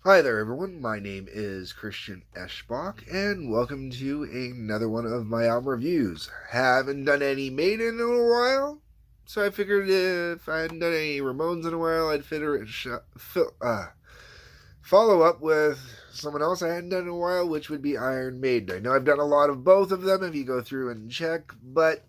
Hi there, everyone. My name is Christian Eschbach, and welcome to another one of my album reviews. Haven't done any Maiden in a while, so I figured if I hadn't done any Ramones in a while, I'd follow up with someone else I hadn't done in a while, which would be Iron Maiden. I know I've done a lot of both of them if you go through and check, but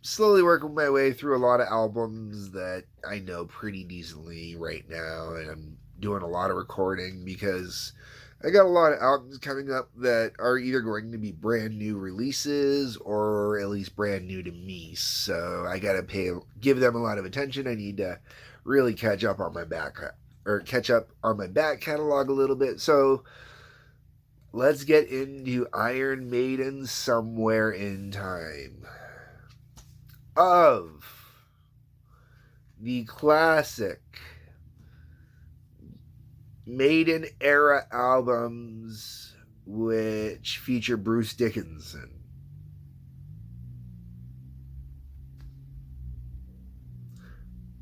slowly working my way through a lot of albums that I know pretty decently right now, and I'm doing a lot of recording because I got a lot of albums coming up that are either going to be brand new releases or at least brand new to me. So I gotta give them a lot of attention. I need to really catch up on my back catalog a little bit. So let's get into Iron Maiden Somewhere in Time. Of the classic Maiden era albums which feature Bruce Dickinson.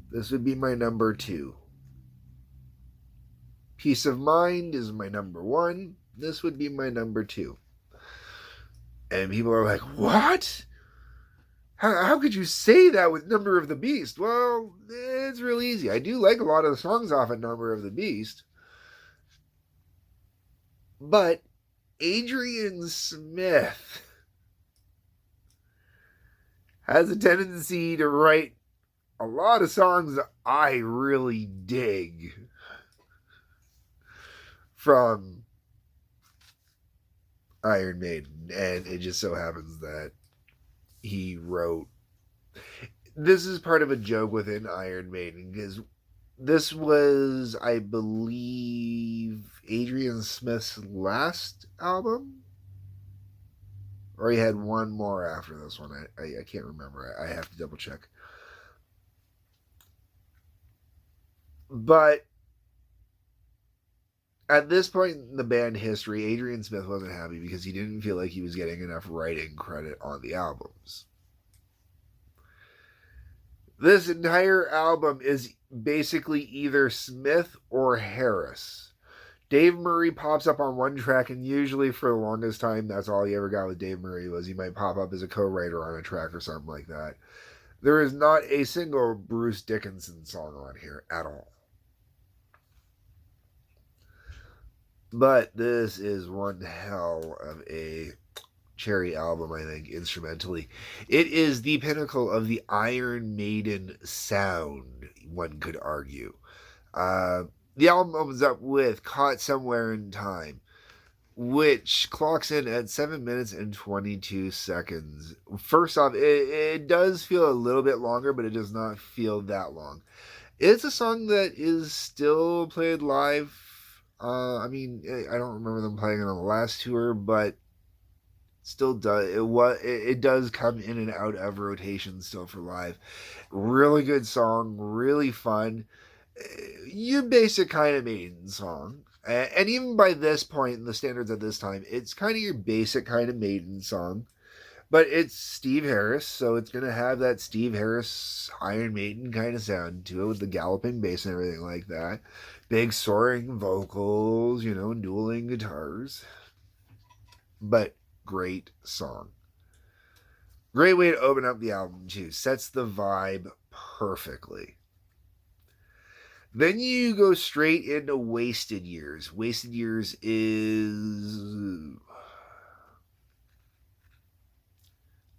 This would be my number 2. Peace of Mind is my number 1. This would be my number 2. And people are like, what? How could you say that with Number of the Beast? Well, it's real easy. I do like a lot of the songs off of Number of the Beast. But Adrian Smith has a tendency to write a lot of songs I really dig from Iron Maiden. And it just so happens that he wrote... This is part of a joke within Iron Maiden because this was, I believe, Adrian Smith's last album, or he had one more after this one. I can't remember. I have to double check. But at this point in the band history, Adrian Smith wasn't happy because he didn't feel like he was getting enough writing credit on the albums. This entire album is basically either Smith or Harris. Dave Murray pops up on one track, and usually for the longest time, that's all he ever got with Dave Murray was he might pop up as a co-writer on a track or something like that. There is not a single Bruce Dickinson song on here at all. But this is one hell of a cherry album, I think, instrumentally. It is the pinnacle of the Iron Maiden sound, one could argue. The album opens up with Caught Somewhere in Time, which clocks in at 7 minutes and 22 seconds. First off, it does feel a little bit longer, but it does not feel that long. It's a song that is still played live. I don't remember them playing it on the last tour, but still does it does come in and out of rotation still for live. Really good song, really fun. Your basic kind of Maiden song. And even by this point in the standards at this time, it's kind of your basic kind of Maiden song. But it's Steve Harris, so it's going to have that Steve Harris Iron Maiden kind of sound to it with the galloping bass and everything like that. Big soaring vocals, dueling guitars. But great song. Great way to open up the album, too. Sets the vibe perfectly. Then you go straight into Wasted Years. Wasted Years is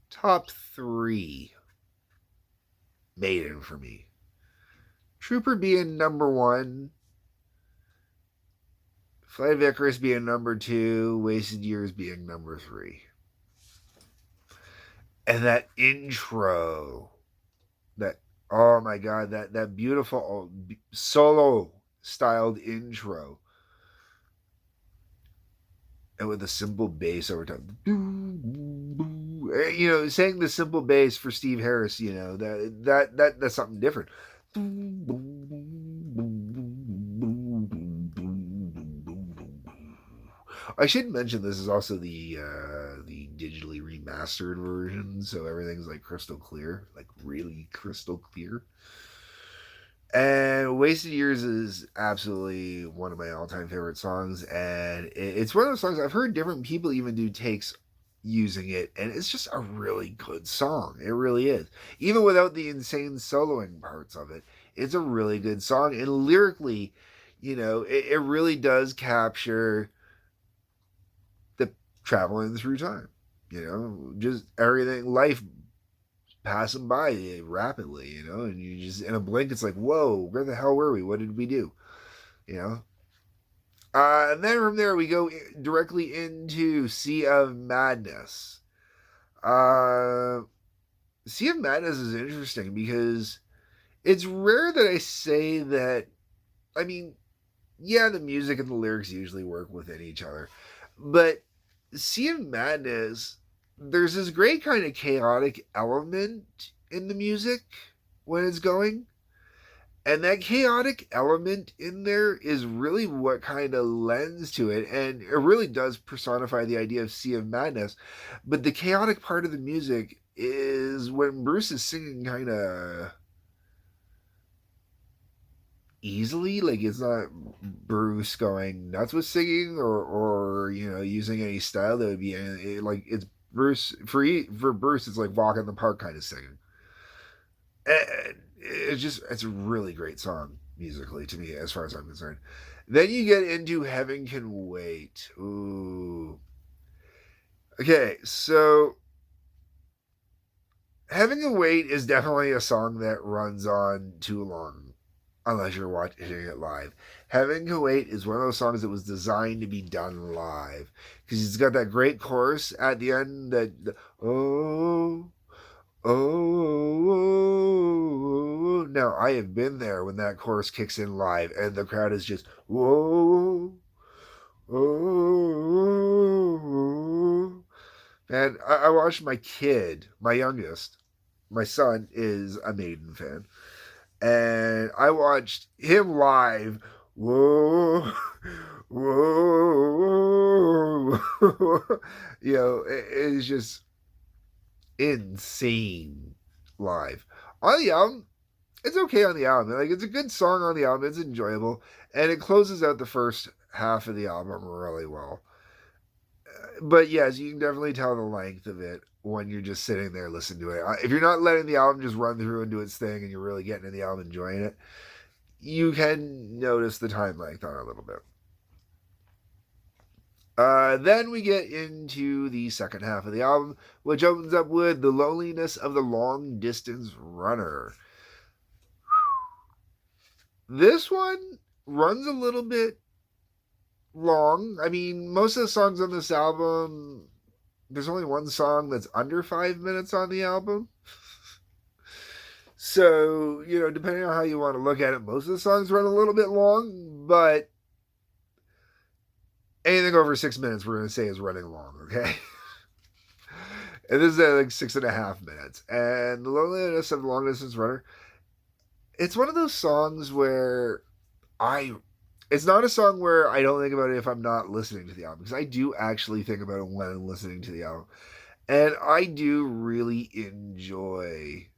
top 3 Maiden for me. Trooper being number 1. Flight of Icarus being number 2. Wasted Years being number 3. And that intro, oh my god, that beautiful solo styled intro, and with a simple bass over top, saying the simple bass for Steve Harris, that's something different. I should mention this is also the digitally remastered version, so everything's like crystal clear, like really crystal clear. And Wasted Years is absolutely one of my all-time favorite songs, and it's one of those songs I've heard different people even do takes using it, and it's just a really good song. It really is. Even without the insane soloing parts of it, it's a really good song. And lyrically, it really does capture the traveling through time. Just everything, life passing by rapidly, and you just in a blink, it's like, whoa, where the hell were we? What did we do? You know. And then from there we go directly into Sea of Madness. Uh, sea of Madness is interesting because it's rare that I say that. I mean, yeah, the music and the lyrics usually work within each other, but Sea of Madness, there's this great kind of chaotic element in the music when it's going. And that chaotic element in there is really what kind of lends to it. And it really does personify the idea of Sea of Madness. But the chaotic part of the music is when Bruce is singing kind of easily. Like, it's not Bruce going nuts with singing or using any style that would be like, it's Bruce for Bruce, it's like Walk in the Park kind of singing. And it's a really great song musically to me as far as I'm concerned. Then you get into Heaven Can Wait. Ooh. Okay, so Heaven Can Wait is definitely a song that runs on too long unless you're watching it live. Heaven Can Wait is one of those songs that was designed to be done live because it's got that great chorus at the end oh, oh, now I have been there when that chorus kicks in live and the crowd is just, whoa, oh. And I watched my kid, my youngest, my son is a Maiden fan, and I watched him live. Whoa, whoa, it's just insane live. On the album, it's okay on the album. Like, it's a good song on the album. It's enjoyable, and it closes out the first half of the album really well. But yes, you can definitely tell the length of it when you're just sitting there listening to it. If you're not letting the album just run through and do its thing, and you're really getting in the album, enjoying it, you can notice the time length on it a little bit. Then we get into the second half of the album, which opens up with The Loneliness of the Long Distance Runner. This one runs a little bit long. I mean, most of the songs on this album, there's only one song that's under 5 minutes on the album. So, depending on how you want to look at it, most of the songs run a little bit long, but anything over 6 minutes, we're going to say is running long, okay? And this is at like 6.5 minutes. And The Loneliness of the Long Distance Runner, it's one of those songs where it's not a song where I don't think about it if I'm not listening to the album, because I do actually think about it when I'm listening to the album. And I do really enjoy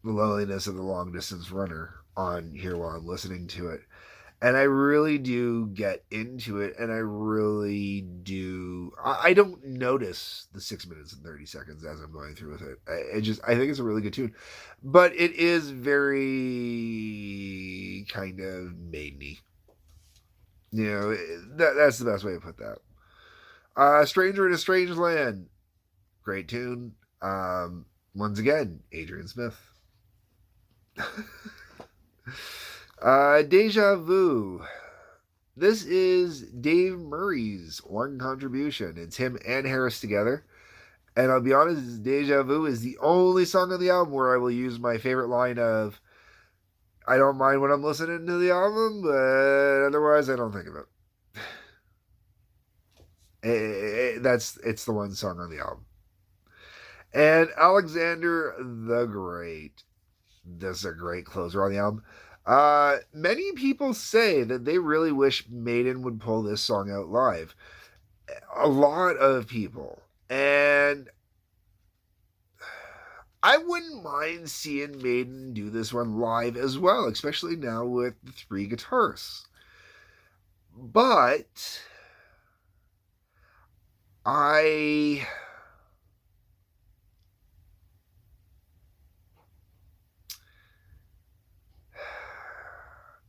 The Loneliness of the Long Distance Runner on here while I'm listening to it. And I really do get into it, and I really do. I don't notice the 6 minutes and 30 seconds as I'm going through with it. I think it's a really good tune, but it is very kind of maideny. That's the best way to put that. Stranger in a Strange Land, great tune. Once again, Adrian Smith. Deja Vu. This is Dave Murray's one contribution. It's him and Harris together. And I'll be honest, Deja Vu is the only song on the album where I will use my favorite line of, I don't mind when I'm listening to the album, but otherwise I don't think of it. It's the one song on the album. And Alexander the Great. This is a great closer on the album. Many people say that they really wish Maiden would pull this song out live. A lot of people. And I wouldn't mind seeing Maiden do this one live as well, especially now with the 3 guitarists. But I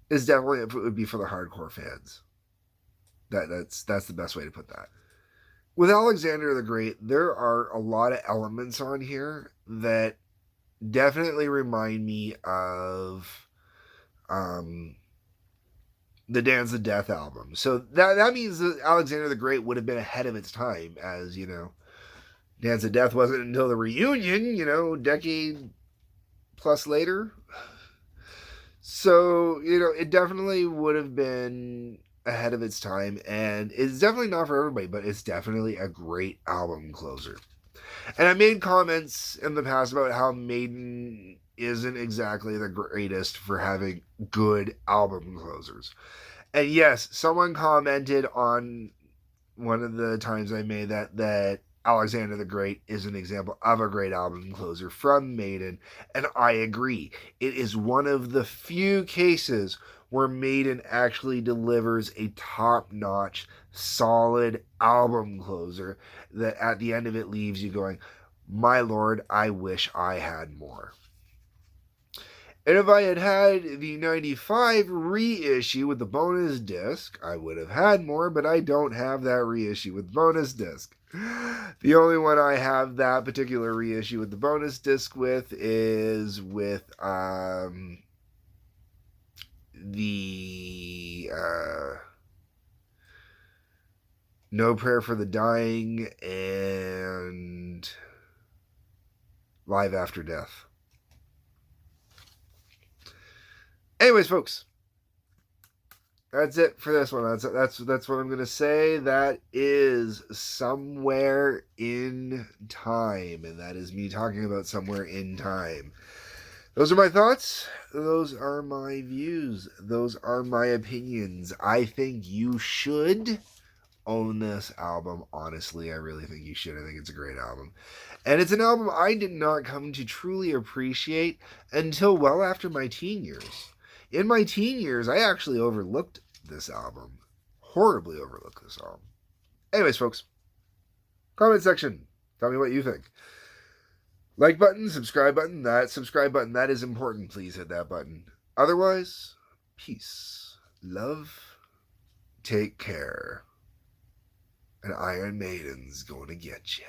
is definitely, it would be for the hardcore fans. That's the best way to put that. With Alexander the Great, there are a lot of elements on here that definitely remind me of the Dance of Death album. So that means that Alexander the Great would have been ahead of its time, as you know, Dance of Death wasn't until the reunion, decade plus later. So, it definitely would have been ahead of its time, and it's definitely not for everybody, but it's definitely a great album closer. And I made comments in the past about how Maiden isn't exactly the greatest for having good album closers. And yes, someone commented on one of the times I made that Alexander the Great is an example of a great album closer from Maiden, and I agree. It is one of the few cases where Maiden actually delivers a top-notch, solid album closer that at the end of it leaves you going, my lord, I wish I had more. And if I had had the 95 reissue with the bonus disc, I would have had more, but I don't have that reissue with bonus disc. The only one I have that particular reissue with the bonus disc with is with the No Prayer for the Dying and Live After Death. Anyways, folks, that's it for this one. That's what I'm gonna say. That is Somewhere in Time, and that is me talking about Somewhere in Time. Those are my thoughts. Those are my views. Those are my opinions. I think you should own this album. Honestly, I really think you should. I think it's a great album. And it's an album I did not come to truly appreciate until well after my teen years. In my teen years, I actually overlooked this album. Horribly overlooked this album. Anyways, folks, comment section. Tell me what you think. Like button, subscribe button. That subscribe button, that is important. Please hit that button. Otherwise, peace, love, take care. And Iron Maiden's gonna get ya.